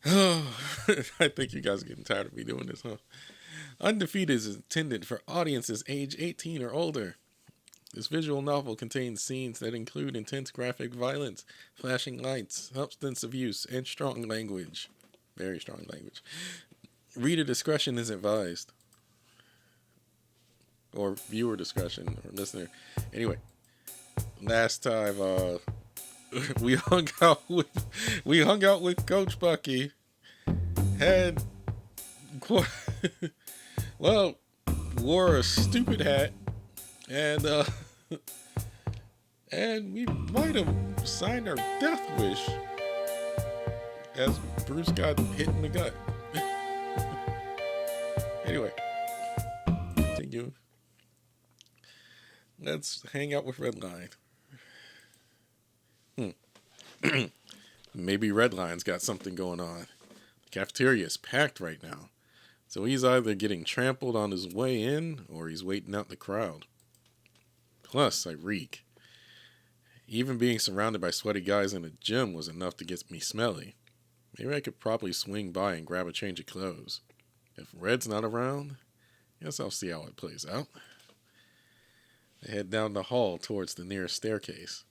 Oh, I think you guys are getting tired of me doing this, huh? Undefeated is intended for audiences age 18 or older. This visual novel contains scenes that include intense graphic violence, flashing lights, substance abuse, and strong language. Very strong language. Reader discretion is advised. Or viewer discretion, or listener. Anyway, last time we hung out with Coach Bucky. Had well, wore a stupid hat, and and we might have signed our death wish as Bruce got hit in the gut. Anyway, continue. Let's hang out with Redline. Maybe Redline's got something going on. The cafeteria is packed right now, so he's either getting trampled on his way in or he's waiting out the crowd. Plus, I reek. Even being surrounded by sweaty guys in a gym was enough to get me smelly. Maybe I could probably swing by and grab a change of clothes. If Red's not around, guess I'll see how it plays out. I head down the hall towards the nearest staircase.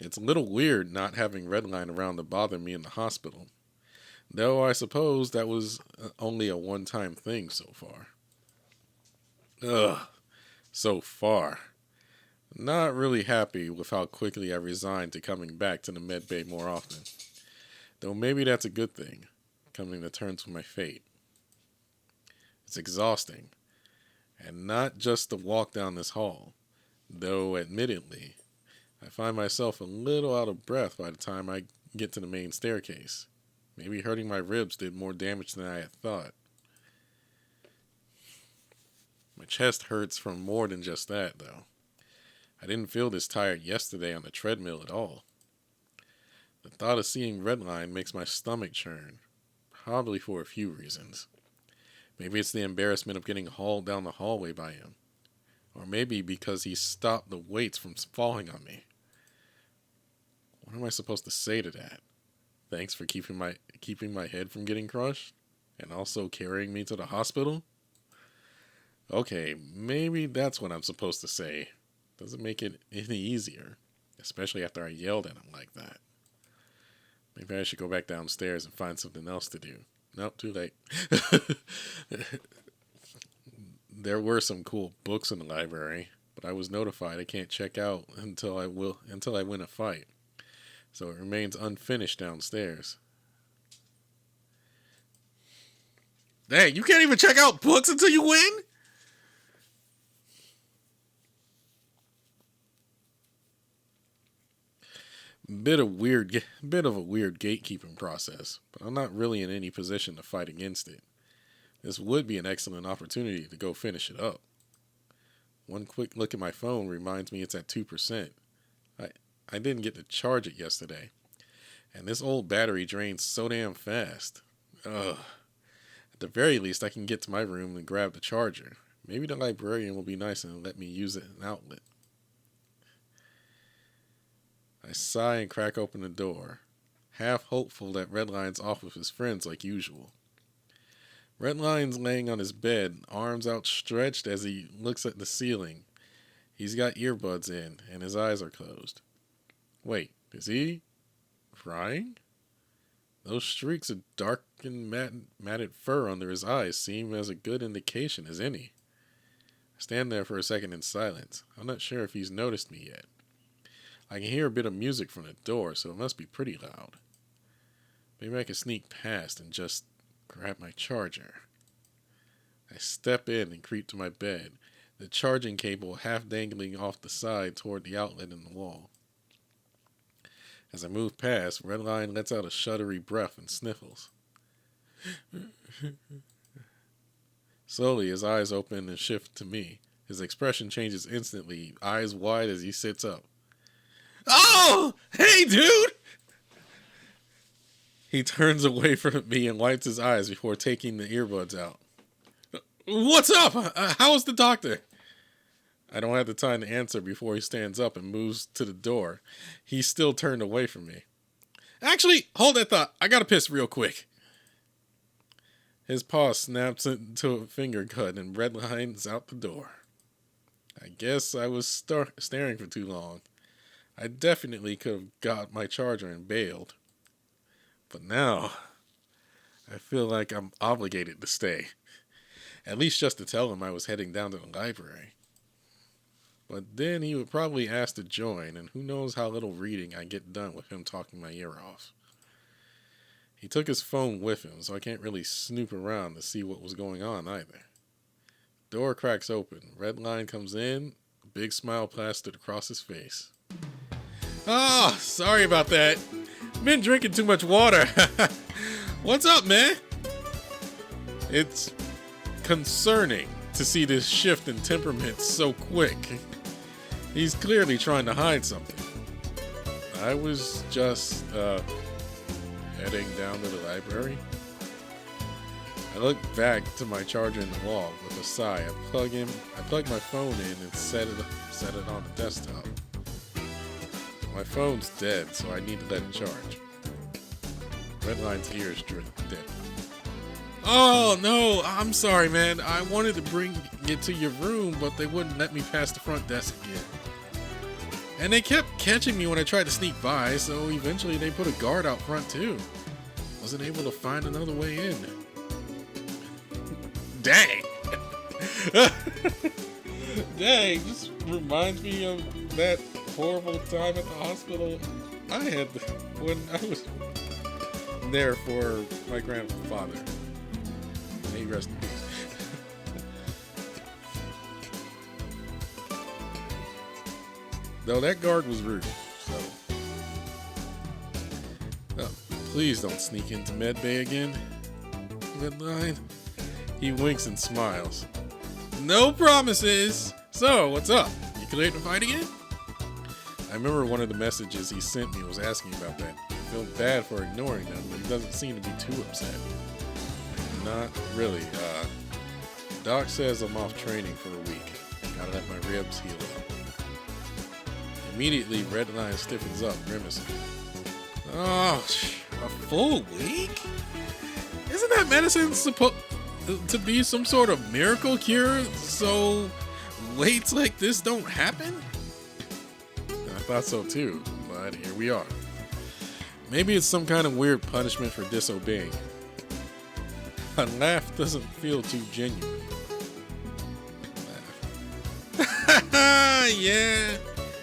It's a little weird not having Redline around to bother me in the hospital, though I suppose that was only a one-time thing so far. Ugh, so far. Not really happy with how quickly I resigned to coming back to the med bay more often, though maybe that's a good thing, coming to terms with my fate. It's exhausting, and not just the walk down this hall, though admittedly, I find myself a little out of breath by the time I get to the main staircase. Maybe hurting my ribs did more damage than I had thought. My chest hurts from more than just that, though. I didn't feel this tired yesterday on the treadmill at all. The thought of seeing Redline makes my stomach churn, probably for a few reasons. Maybe it's the embarrassment of getting hauled down the hallway by him. Or maybe because he stopped the weights from falling on me. What am I supposed to say to that? Thanks for keeping my head from getting crushed? And also carrying me to the hospital? Okay, maybe that's what I'm supposed to say. Doesn't make it any easier. Especially after I yelled at him like that. Maybe I should go back downstairs and find something else to do. Nope, too late. There were some cool books in the library, but I was notified I can't check out until I win a fight. So it remains unfinished downstairs. Dang, you can't even check out books until you win? Bit of a weird gatekeeping process, but I'm not really in any position to fight against it. This would be an excellent opportunity to go finish it up. One quick look at my phone reminds me it's at 2%. I didn't get to charge it yesterday, and this old battery drains so damn fast. Ugh. At the very least, I can get to my room and grab the charger. Maybe the librarian will be nice and let me use it as an outlet. I sigh and crack open the door, half hopeful that Redline's off with his friends like usual. Redline's laying on his bed, arms outstretched as he looks at the ceiling. He's got earbuds in, and his eyes are closed. Wait, is he crying? Those streaks of dark and matted fur under his eyes seem as a good indication as any. I stand there for a second in silence. I'm not sure if he's noticed me yet. I can hear a bit of music from the door, so it must be pretty loud. Maybe I can sneak past and just grab my charger. I step in and creep to my bed, the charging cable half dangling off the side toward the outlet in the wall. As I move past, Redline lets out a shuddery breath and sniffles. Slowly, his eyes open and shift to me. His expression changes instantly, eyes wide as he sits up. Oh! Hey, dude! He turns away from me and wipes his eyes before taking the earbuds out. What's up? How's the doctor? I don't have the time to answer before he stands up and moves to the door. He's still turned away from me. Actually, hold that thought. I gotta piss real quick. His paw snaps into a finger cut and Redline's out the door. I guess I was staring for too long. I definitely could have got my charger and bailed. But now, I feel like I'm obligated to stay. At least just to tell him I was heading down to the library. But then he would probably ask to join, and who knows how little reading I get done with him talking my ear off. He took his phone with him, so I can't really snoop around to see what was going on either. Door cracks open. Redline comes in, a big smile plastered across his face. Oh, sorry about that. Been drinking too much water. What's up, man? It's concerning to see this shift in temperament so quick. He's clearly trying to hide something. I was just, heading down to the library. I look back to my charger in the wall with a sigh. I plug my phone in and set it on the desktop. My phone's dead, so I need to let it charge. Redline's ears drip. Oh no, I'm sorry, man. I wanted to bring it to your room, but they wouldn't let me past the front desk again. And they kept catching me when I tried to sneak by, so eventually they put a guard out front too. Wasn't able to find another way in. Dang! Dang, just reminds me of that horrible time at the hospital I had when I was there for my grandfather. May he rest in peace. Though that guard was rude, so. Oh, please don't sneak into medbay again. Redline. He winks and smiles. No promises! So, what's up? You cleared to fight again? I remember one of the messages he sent me was asking about that. I feel bad for ignoring them, but he doesn't seem to be too upset. Not really. Doc says I'm off training for a week. Gotta let my ribs heal up. Immediately, Redline stiffens up, grimacing. Oh, a full week? Isn't that medicine supposed to be some sort of miracle cure so waits like this don't happen? I thought so too, but here we are. Maybe it's some kind of weird punishment for disobeying. A laugh doesn't feel too genuine. Yeah,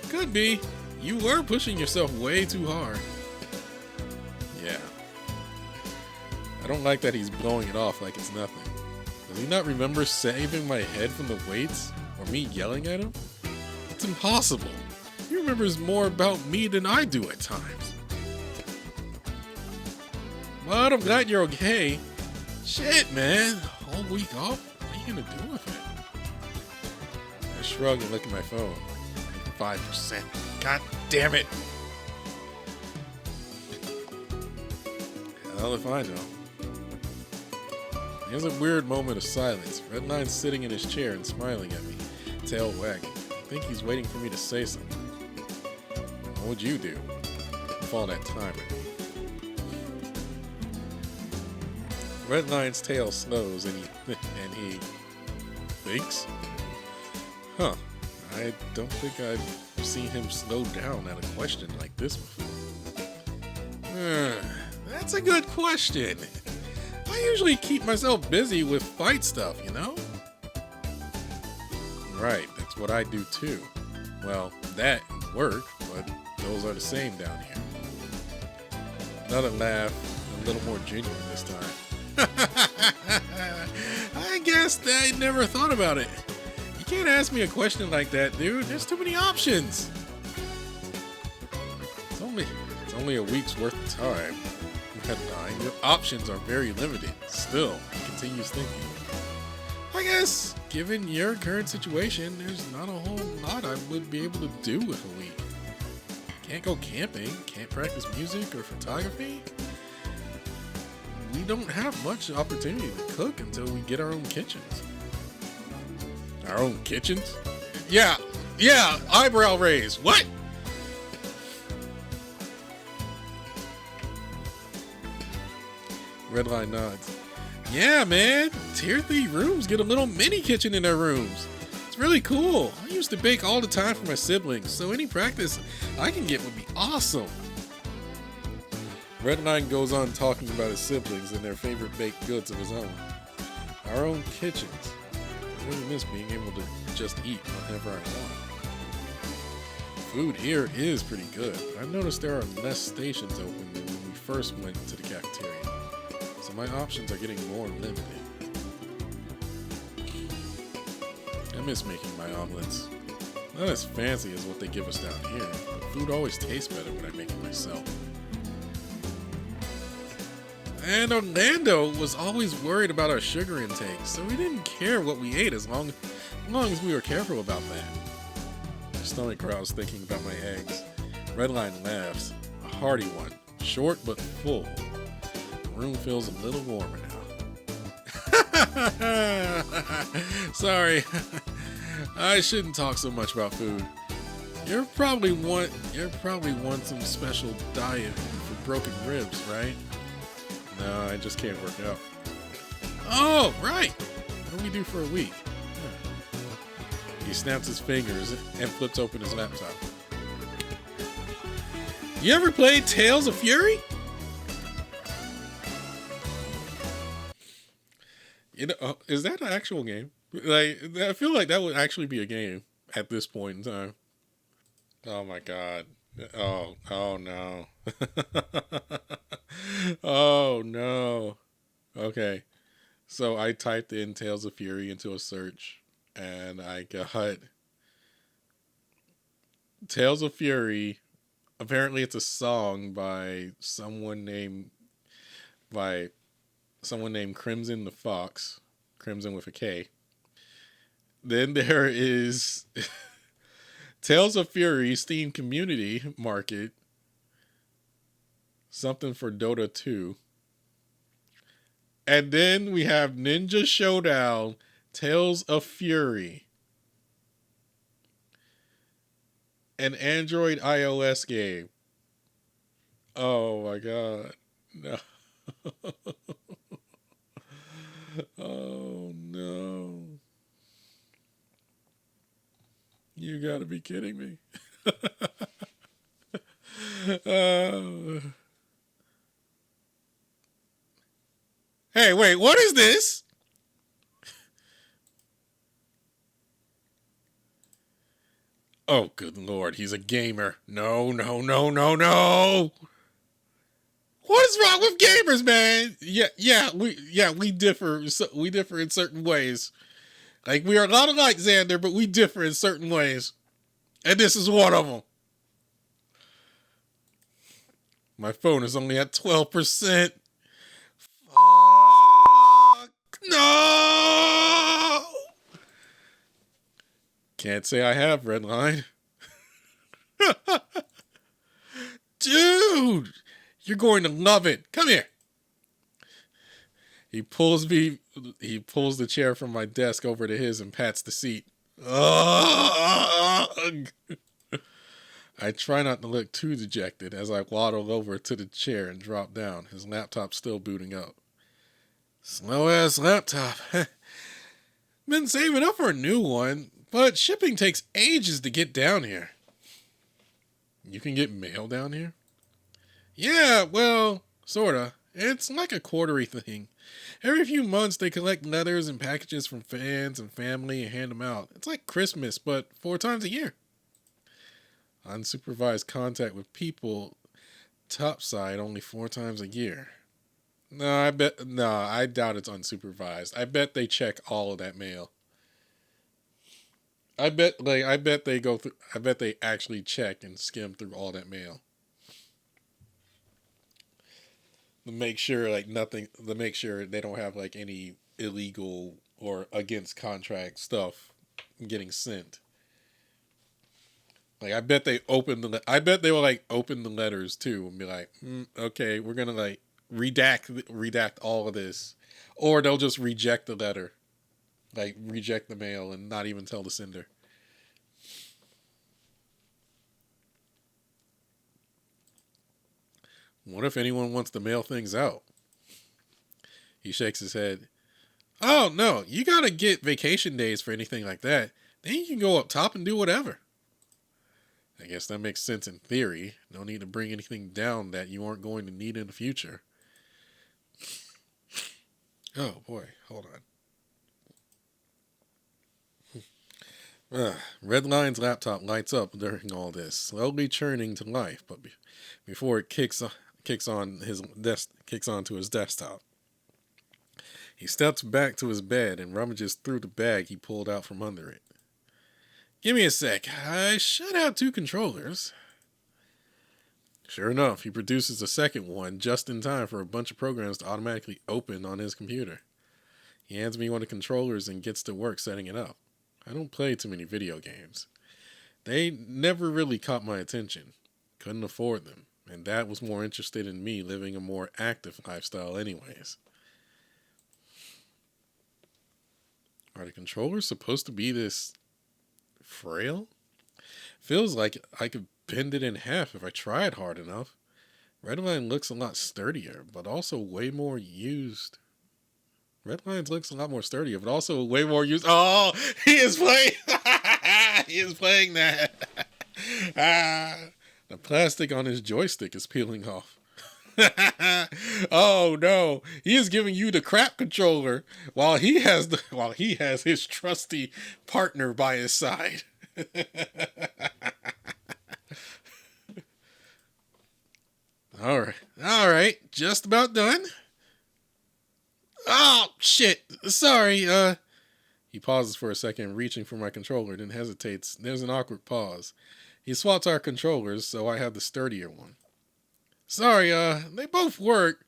could be. You were pushing yourself way too hard. Yeah. I don't like that he's blowing it off like it's nothing. Does he not remember saving my head from the weights? Or me yelling at him? It's impossible. He remembers more about me than I do at times. But I'm glad you're okay. Shit, man. Whole week off? What are you gonna do with it? I shrug and look at my phone. 5%. God damn it. Hell if I know. There's a weird moment of silence. Redline's sitting in his chair and smiling at me, tail wagging. I think he's waiting for me to say something. What would you do if all that time at me? Redline's tail slows and he thinks? Huh. I don't think I've seen him slow down at a question like this before. That's a good question. I usually keep myself busy with fight stuff, you know? Right, that's what I do too. Well, that and work, but those are the same down here. Another laugh, a little more genuine this time. I guess I never thought about it. You can't ask me a question like that, dude. There's too many options. It's only a week's worth of time. Redline, your options are very limited. Still, he continues thinking. I guess, given your current situation, there's not a whole lot I would be able to do with a week. Can't go camping, can't practice music or photography. We don't have much opportunity to cook until we get our own kitchens. Our own kitchens? Yeah, yeah, eyebrow raise. What? Redline nods. Yeah, man. Tier 3 rooms get a little mini kitchen in their rooms. It's really cool. I used to bake all the time for my siblings, so any practice I can get would be awesome. Redline goes on talking about his siblings and their favorite baked goods of his own. Our own kitchens. I really miss being able to just eat whenever I want. Food here is pretty good, but I've noticed there are less stations open than when we first went to the cafeteria. So my options are getting more limited. I miss making my omelets. Not as fancy as what they give us down here, but food always tastes better when I make it myself. And Orlando was always worried about our sugar intake, so we didn't care what we ate as long as we were careful about that. My stomach growls thinking about my eggs. Redline laughs, a hearty one, short but full. The room feels a little warmer now. Sorry, I shouldn't talk so much about food. You're probably want some special diet for broken ribs, right? No, I just can't work out. Oh, right! What do we do for a week? He snaps his fingers and flips open his laptop. You ever played Tales of Fury? You know, is that an actual game? Like, I feel like that would actually be a game at this point in time. Oh my god. Oh no. Oh no. Okay. So I typed in Tales of Fury into a search and I got Tales of Fury. Apparently it's a song by someone named Crimson the Fox. Crimson with a K. Then there is Tales of Fury Steam Community Market. Something for Dota 2. And then we have Ninja Showdown Tales of Fury. An Android iOS game. Oh my god. No. Oh no. You gotta be kidding me. Hey, wait, what is this? Oh, good lord, he's a gamer. No. What is wrong with gamers, man? We differ. We differ in certain ways. Like, we are a lot alike, Xander, but we differ in certain ways. And this is one of them. My phone is only at 12%. Fuck. No! Can't say I have, Redline. Dude! You're going to love it. Come here. He pulls the chair from my desk over to his and pats the seat. Ugh. I try not to look too dejected as I waddle over to the chair and drop down, his laptop still booting up. Slow ass laptop. Been saving up for a new one, but shipping takes ages to get down here. You can get mail down here? Yeah, well, sorta. It's like a quarterly thing. Every few months they collect letters and packages from fans and family and hand them out. It's like Christmas, but 4 times a year. Unsupervised contact with people topside only 4 times a year. I doubt it's unsupervised. I bet they check all of that mail. I bet they actually check and skim through all that mail. To make sure they don't have like any illegal or against contract stuff getting sent. Like, I bet they will like open the letters too and be like, okay, we're gonna like redact all of this, or they'll just reject the letter, like reject the mail and not even tell the sender. What if anyone wants to mail things out? He shakes his head. Oh, no, you gotta get vacation days for anything like that. Then you can go up top and do whatever. I guess that makes sense in theory. No need to bring anything down that you aren't going to need in the future. Oh, boy, hold on. Redline's laptop lights up during all this, slowly churning to life, but before it kicks onto his desktop. He steps back to his bed and rummages through the bag he pulled out from under it. Give me a sec. I should have 2 controllers. Sure enough, he produces a second one just in time for a bunch of programs to automatically open on his computer. He hands me one of the controllers and gets to work setting it up. I don't play too many video games. They never really caught my attention. Couldn't afford them, and Dad was more interested in me living a more active lifestyle anyways. Are the controllers supposed to be this frail? Feels like I could bend it in half if I tried hard enough. Redline looks a lot sturdier, but also way more used. Redline looks a lot more sturdier, but also way more used. Oh, he is playing. He is playing that. The plastic on his joystick is peeling off. Oh no, he is giving you the crap controller while he has his trusty partner by his side. All right, just about done. Oh shit, sorry. He pauses for a second, reaching for my controller, then hesitates. There's an awkward pause. He swaps our controllers, so I have the sturdier one. Sorry, they both work,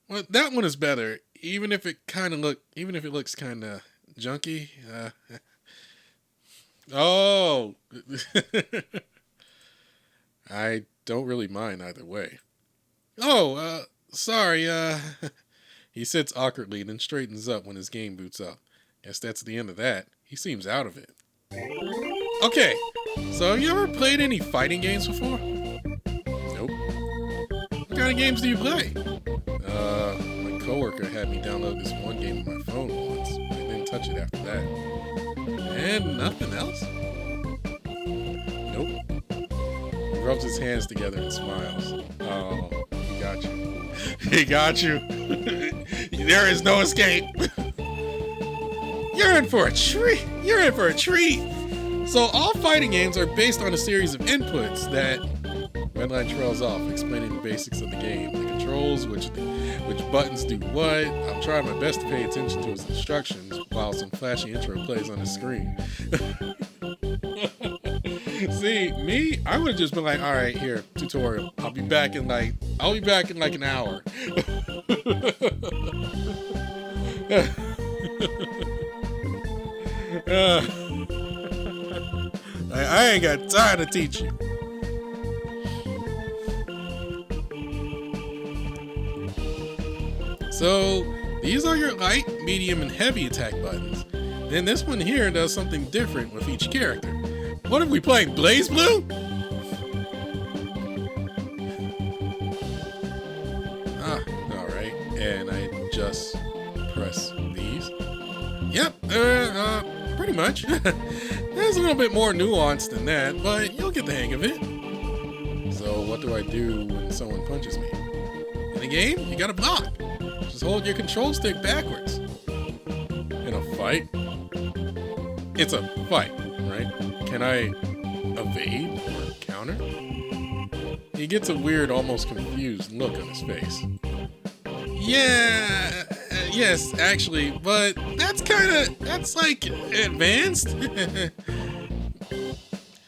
but that one is better, even if it looks kind of junky. Oh, I don't really mind either way. Oh, sorry, He sits awkwardly, then straightens up when his game boots up. Guess that's the end of that. He seems out of it. Okay, so you ever played any fighting games before? Nope. What kind of games do you play? My coworker had me download this one game on my phone once. I didn't touch it after that. And nothing else? Nope. He rubs his hands together and smiles. Oh, he got you. He got you. There is no escape. You're in for a treat. You're in for a treat. So all fighting games are based on a series of inputs that Redline trails off, explaining the basics of the game, the controls, which buttons do what. I'm trying my best to pay attention to his instructions while some flashy intro plays on the screen. See, me, I would have just been like, all right, here, tutorial. I'll be back in like an hour. I ain't got time to teach you. So these are your light, medium, and heavy attack buttons. Then this one here does something different with each character. What are we playing, Blaze Blue? Alright, and I just press these. Yep, pretty much. There's a little bit more nuance than that, but you'll get the hang of it. So what do I do when someone punches me? In the game, you gotta block. Just hold your control stick backwards. In a fight, it's a fight, right? Can I evade or counter? He gets a weird, almost confused look on his face. Yeah, yes, actually, but that's like advanced.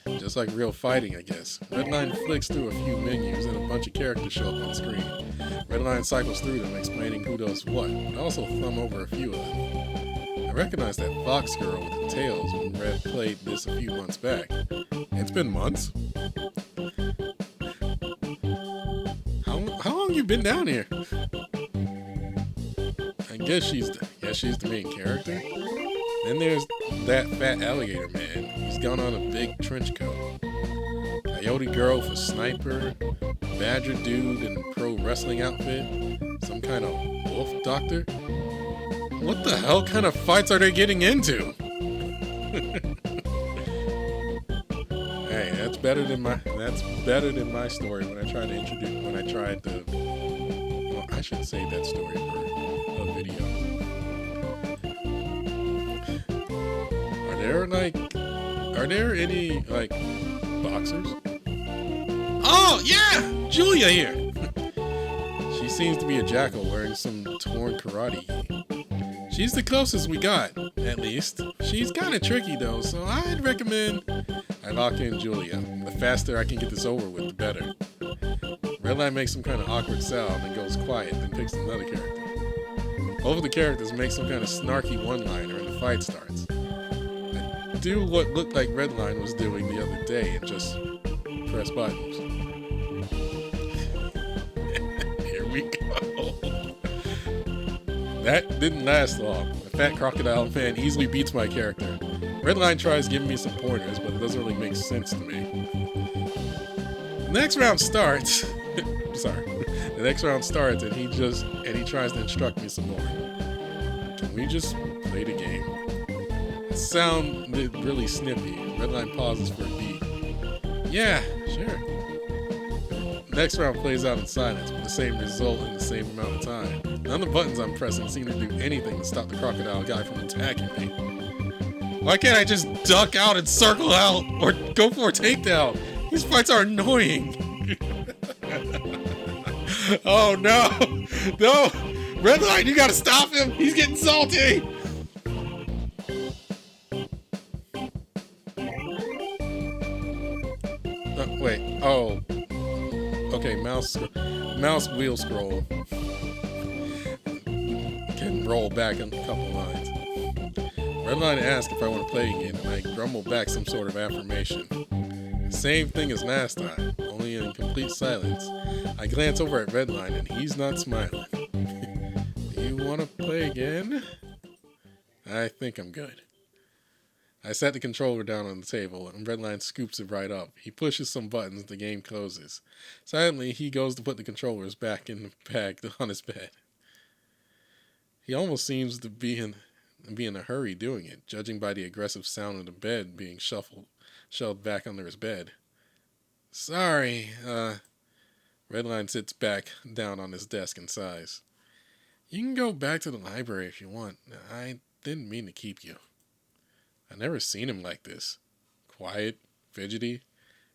Just like real fighting, I guess. Redline flicks through a few menus and a bunch of characters show up on screen. Redline cycles through them, explaining who does what, and also thumb over a few of them. I recognize that Fox girl with the tails when Red played this a few months back. It's been months. How long you been down here? I guess she's the main character. Then there's that fat alligator man. He's got on a big trench coat. Coyote girl for sniper. badger dude in a pro wrestling outfit, some kind of wolf doctor. What the hell kind of fights are they getting into? Hey, that's better than my story when I tried to well, I should save that story for a video. Are there any like boxers? Oh yeah, Julia here. She seems to be a jackal wearing some torn karate gi. She's the closest we got, at least. She's kind of tricky though, so I'd recommend I lock in Julia. The faster I can get this over with, the better. Redline makes some kind of awkward sound and goes quiet, then picks another character. Both of the characters make some kind of snarky one-liner and the fight starts. I do what looked like Redline was doing the other day and just press buttons. Here we go. That didn't last long. The fat crocodile man easily beats my character. Redline tries giving me some pointers, but it doesn't really make sense to me. The next round starts. The next round starts, and he tries to instruct me some more. Can we just play the game? It sounded really snippy. Redline pauses for a beat. Yeah, sure. The next round plays out in silence, with the same result in the same amount of time. None of the buttons I'm pressing seem to do anything to stop the crocodile guy from attacking me. Why can't I just duck out and circle out or go for a takedown? These fights are annoying. Oh no! No! Redline, you gotta stop him! He's getting salty! Wait. Oh. Okay, mouse wheel scroll. Can roll back a couple lines. Redline asks if I want to play again, and I grumble back some sort of affirmation. Same thing as last time, only in complete silence. I glance over at Redline, and he's not smiling. Do you want to play again? I think I'm good. I set the controller down on the table, and Redline scoops it right up. He pushes some buttons, the game closes. Silently, he goes to put the controllers back in the bag on his bed. He almost seems to be in a hurry doing it, judging by the aggressive sound of the bed being shoved back under his bed. Sorry, Redline sits back down on his desk and sighs. You can go back to the library if you want. I didn't mean to keep you. I've never seen him like this. Quiet, fidgety,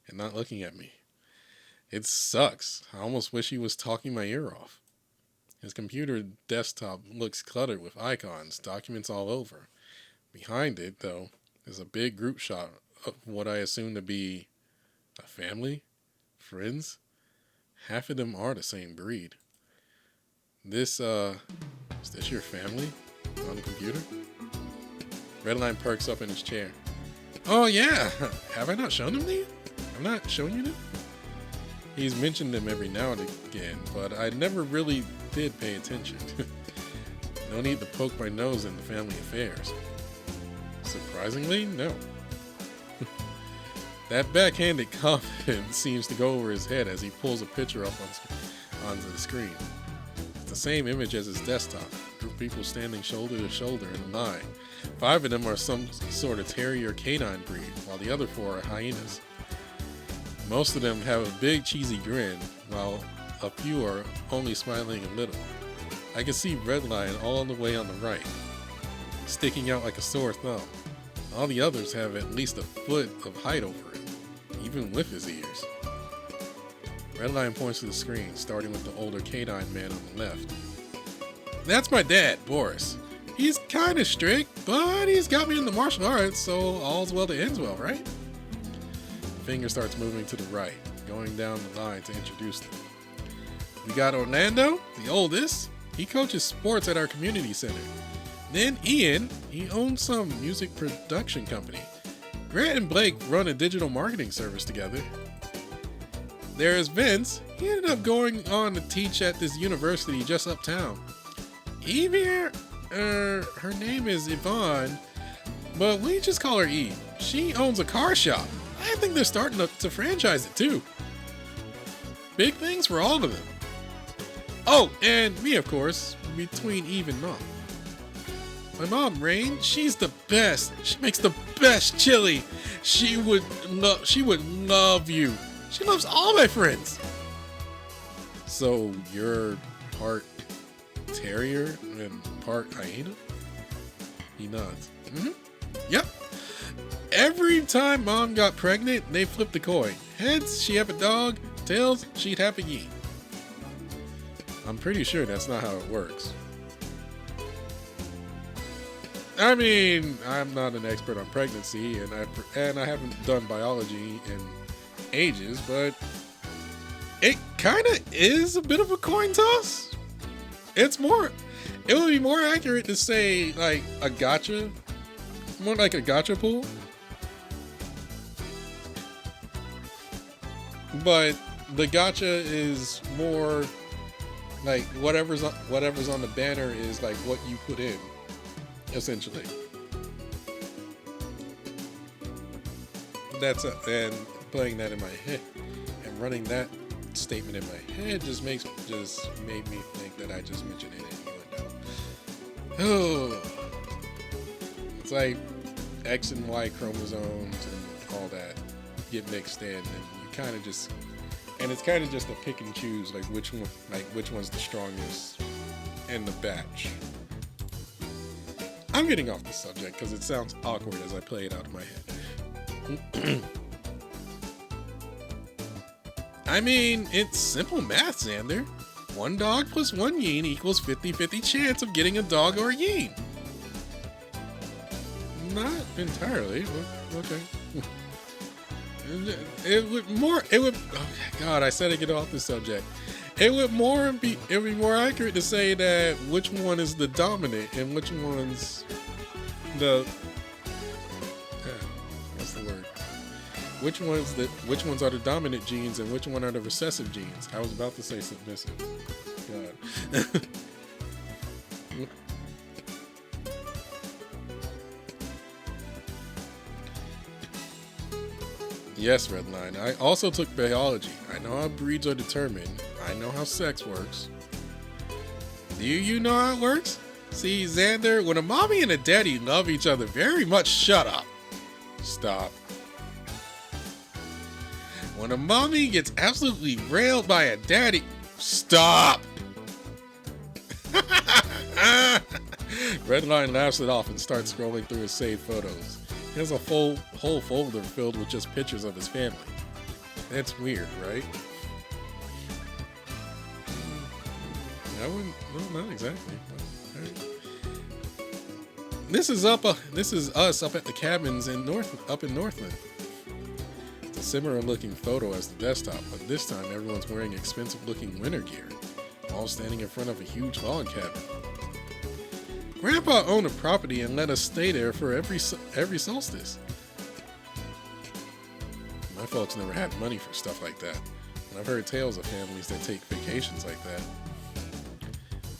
and not looking at me. It sucks. I almost wish he was talking my ear off. His computer desktop looks cluttered with icons, documents all over. Behind it, though, is a big group shot of what I assume to be a family, friends. Half of them are the same breed. Is this your family on the computer? Redline perks up in his chair. Oh yeah, have I not shown them to you? I'm not showing you them? He's mentioned them every now and again, but I never really did pay attention. No need to poke my nose in the family affairs. Surprisingly, no. That backhanded confidence seems to go over his head as he pulls a picture up onto the screen. It's the same image as his desktop. A group of people standing shoulder to shoulder in a line. 5 of them are some sort of terrier canine breed, while the other 4 are hyenas. Most of them have a big cheesy grin, while a few are only smiling a little. I can see Redline all the way on the right, sticking out like a sore thumb. All the others have at least a foot of height over him, even with his ears. Redline points to the screen, starting with the older canine man on the left. That's my dad, Boris. He's kinda strict, but he's got me into martial arts, so all's well that ends well, right? The finger starts moving to the right, going down the line to introduce them. We got Orlando, the oldest. He coaches sports at our community center. Then Ian, he owns some music production company. Grant and Blake run a digital marketing service together. There's Vince. He ended up going on to teach at this university just uptown. Evie, her name is Yvonne, but we just call her Eve. She owns a car shop. I think they're starting to franchise it too. Big things for all of them. Oh, and me, of course, between Eve and Mom. My mom, Rain, she's the best. She makes the best chili. She would love you. She loves all my friends. So you're part terrier and part hyena? He nods. Mm-hmm. Yep. Every time Mom got pregnant, they flipped the coin. Heads, she'd have a dog. Tails, she'd have a yin. I'm pretty sure that's not how it works. I mean, I'm not an expert on pregnancy, and I haven't done biology in ages, but it kind of is a bit of a coin toss. It would be more accurate to say like a gotcha, more like a gotcha pool. But the gotcha is more like whatever's on the banner is like what you put in, essentially. And playing that in my head and running that statement in my head just made me think that I just mentioned it and you went down. Oh, it's like X and Y chromosomes and all that get mixed in, and you kind of just, and it's kind of just a pick and choose, like which one's the strongest in the batch. I'm getting off the subject because it sounds awkward as I play it out in my head. I mean, it's simple math, Xander. 1 dog plus 1 yin equals 50-50 chance of getting a dog or a yin. Not entirely, but okay. God, I said to get off the subject. It would be more accurate to say that which one is the dominant and which one's the what's the word? Which ones are the dominant genes and which one are the recessive genes? I was about to say submissive. God. Yes, Redline. I also took biology. I know how breeds are determined. I know how sex works. Do you know how it works? See, Xander, when a mommy and a daddy love each other very much, shut up. Stop. When a mommy gets absolutely railed by a daddy, stop. Redline laughs it off and starts scrolling through his saved photos. He has a whole folder filled with just pictures of his family. That's weird, right? I wouldn't. No, not exactly. But, right. This is us up at the cabins up in Northland. It's a similar looking photo as the desktop, but this time everyone's wearing expensive looking winter gear, all standing in front of a huge log cabin. Grandpa owned a property and let us stay there for every solstice. My folks never had money for stuff like that, and I've heard tales of families that take vacations like that.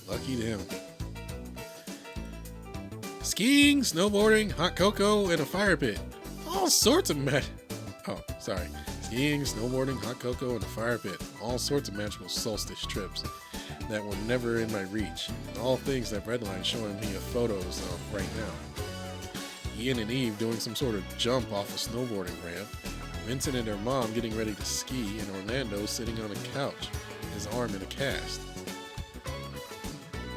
Lucky them. Skiing, snowboarding, hot cocoa, and a fire pit. All sorts of Skiing, snowboarding, hot cocoa, and a fire pit. All sorts of magical solstice trips that were never in my reach. All things that Redline's showing me photos of right now. Ian and Eve doing some sort of jump off a snowboarding ramp. Vincent and her mom getting ready to ski, and Orlando sitting on a couch, his arm in a cast.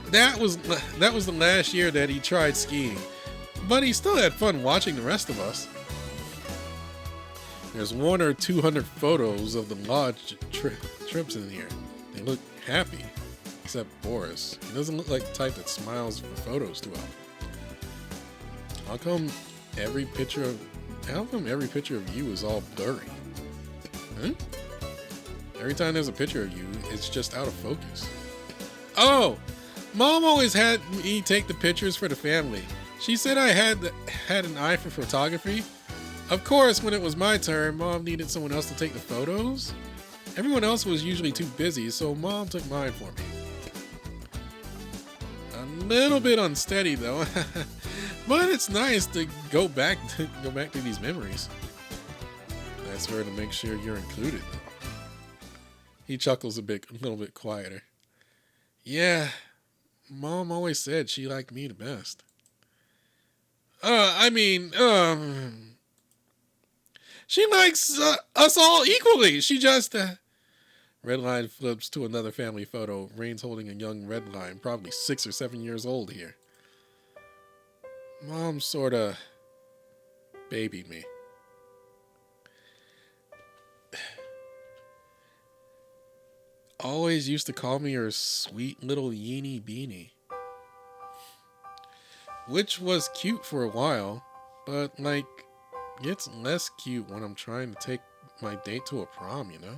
That was the last year that he tried skiing, but he still had fun watching the rest of us. There's 100 or 200 photos of the lodge trips in here. They look happy. Except Boris. He doesn't look like the type that smiles for photos too often. How come every picture of you is all blurry? Huh? Every time there's a picture of you, it's just out of focus. Oh! Mom always had me take the pictures for the family. She said I had an eye for photography. Of course, when it was my turn, Mom needed someone else to take the photos. Everyone else was usually too busy, so Mom took mine for me. A little bit unsteady though, but it's nice to go back to these memories. That's where to make sure you're included though. He chuckles a little bit quieter. Yeah, Mom always said she liked me the best. I mean, she likes us all equally. She just, Redline flips to another family photo. Rain's holding a young Redline, probably 6 or 7 years old here. Mom sorta babied me. Always used to call me her sweet little yeenie beanie. Which was cute for a while, but like, gets less cute when I'm trying to take my date to a prom, you know?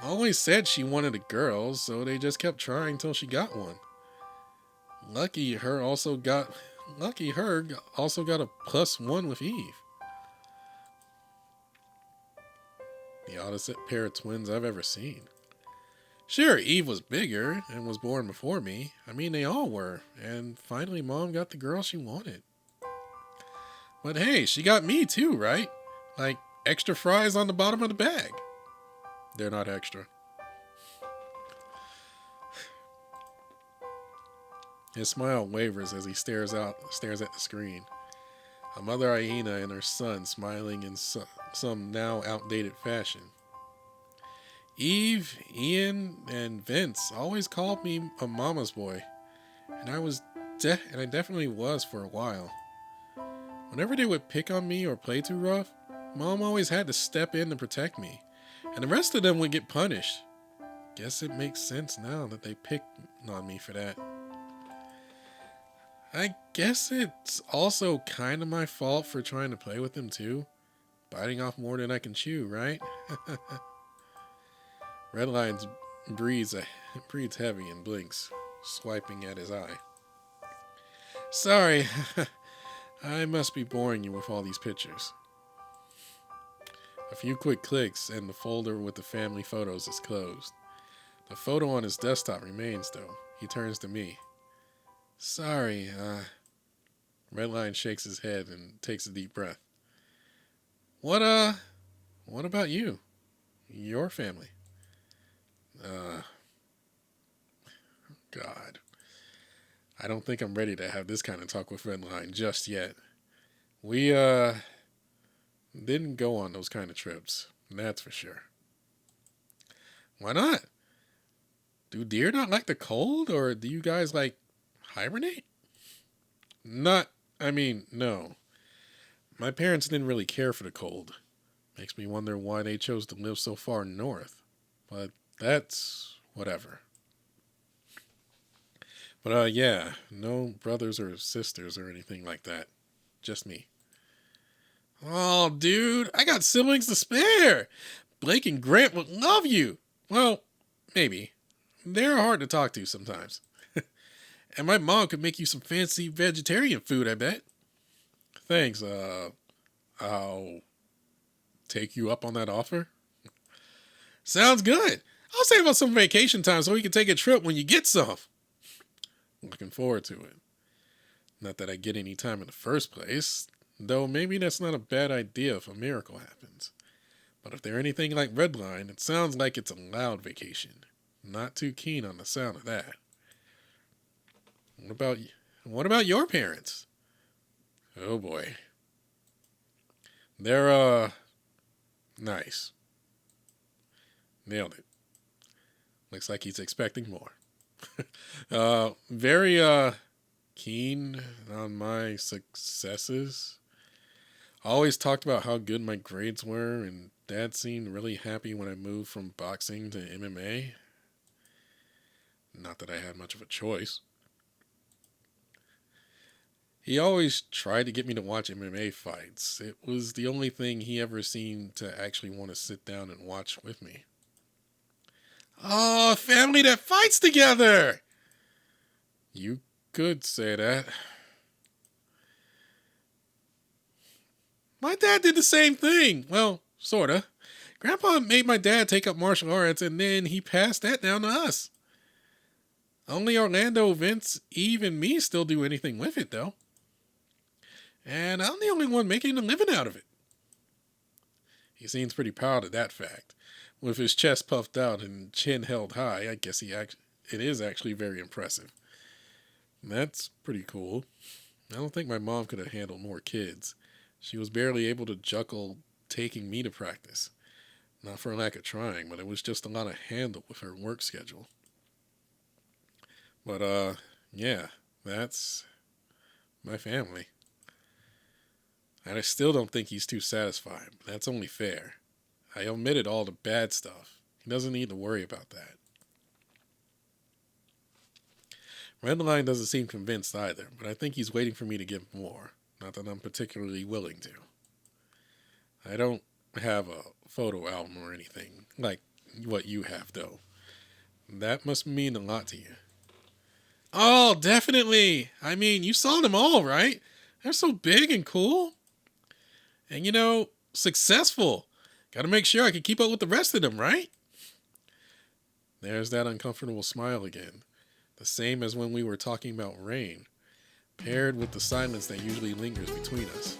Always said she wanted a girl, so they just kept trying till she got one. Lucky her also got a +1 with Eve. The oddest pair of twins I've ever seen. Sure, Eve was bigger and was born before me. I mean, they all were. And finally, Mom got the girl she wanted. But hey, she got me too, right? Like extra fries on the bottom of the bag. They're not extra. His smile wavers as he stares at the screen. A mother hyena and her son smiling in some now outdated fashion. Eve, Ian, and Vince always called me a mama's boy, and I definitely was for a while. Whenever they would pick on me or play too rough, Mom always had to step in to protect me, and the rest of them would get punished. Guess it makes sense now that they picked on me for that. I guess it's also kind of my fault for trying to play with them too. Biting off more than I can chew, right? Redline breathes heavy and blinks, swiping at his eye. Sorry, I must be boring you with all these pictures. A few quick clicks and the folder with the family photos is closed. The photo on his desktop remains though. He turns to me. Sorry, Redline shakes his head and takes a deep breath. What about you? Your family? God. I don't think I'm ready to have this kind of talk with Redline just yet. We, didn't go on those kind of trips. That's for sure. Why not? Do deer not like the cold, or do you guys, hibernate? No. My parents didn't really care for the cold. Makes me wonder why they chose to live so far north. But that's whatever. But yeah, no brothers or sisters or anything like that. Just me. Oh, dude, I got siblings to spare. Blake and Grant would love you. Well, maybe. They're hard to talk to sometimes. And my mom could make you some fancy vegetarian food, I bet. Thanks, I'll take you up on that offer. Sounds good. I'll save us some vacation time so we can take a trip when you get some. Looking forward to it. Not that I get any time in the first place, though maybe that's not a bad idea if a miracle happens. But if they're anything like Redline, it sounds like it's a loud vacation. Not too keen on the sound of that. What about your parents? Oh boy. They're, nice. Nailed it. Looks like he's expecting more. Very, keen on my successes. I always talked about how good my grades were, and Dad seemed really happy when I moved from boxing to MMA. Not that I had much of a choice. He always tried to get me to watch MMA fights. It was the only thing he ever seemed to actually want to sit down and watch with me. Oh, a family that fights together! You could say that. My dad did the same thing. Well, sorta. Grandpa made my dad take up martial arts, and then he passed that down to us. Only Orlando, Vince, Eve, and me still do anything with it, though. And I'm the only one making a living out of it. He seems pretty proud of that fact. With his chest puffed out and chin held high, I guess it is actually very impressive. That's pretty cool. I don't think my mom could have handled more kids. She was barely able to juggle taking me to practice. Not for lack of trying, but it was just a lot of handle with her work schedule. But, yeah, that's my family. And I still don't think he's too satisfied, but that's only fair. I omitted all the bad stuff. He doesn't need to worry about that. Redline doesn't seem convinced either, but I think he's waiting for me to give more. Not that I'm particularly willing to. I don't have a photo album or anything like what you have, though. That must mean a lot to you. Oh, definitely. I mean, you saw them all, right? They're so big and cool. And, successful. Gotta make sure I can keep up with the rest of them, right? There's that uncomfortable smile again. The same as when we were talking about rain, paired with the silence that usually lingers between us.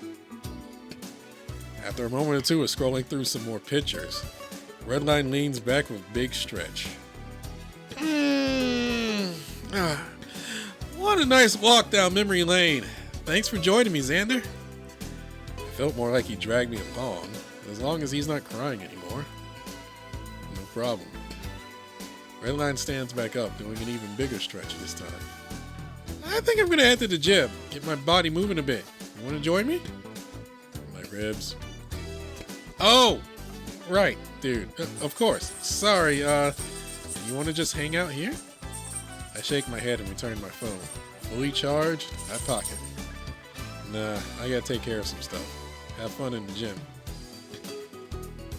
After a moment or two of scrolling through some more pictures, Redline leans back with a big stretch. What a nice walk down memory lane. Thanks for joining me, Xander. It felt more like he dragged me along, as long as he's not crying anymore. No problem. Redline stands back up, doing an even bigger stretch this time. I think I'm going to head to the gym, get my body moving a bit. You want to join me? My ribs. Oh! Right, dude. Of course. Sorry, you want to just hang out here? I shake my head and return my phone. Fully charged, I pocket. Nah, I gotta take care of some stuff. Have fun in the gym.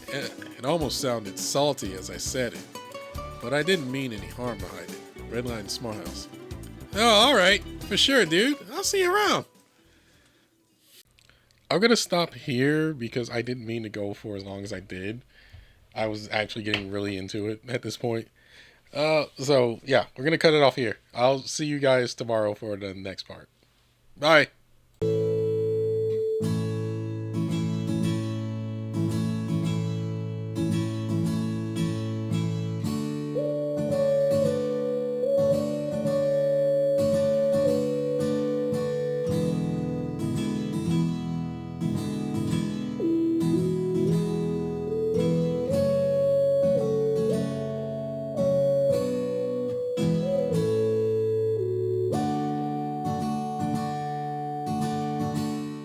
It almost sounded salty as I said it, but I didn't mean any harm behind it. Redline Smarthouse. Oh, alright. For sure, dude. I'll see you around. I'm gonna stop here because I didn't mean to go for as long as I did. I was actually getting really into it at this point. So yeah, we're gonna cut it off here. I'll see you guys tomorrow for the next part. Bye.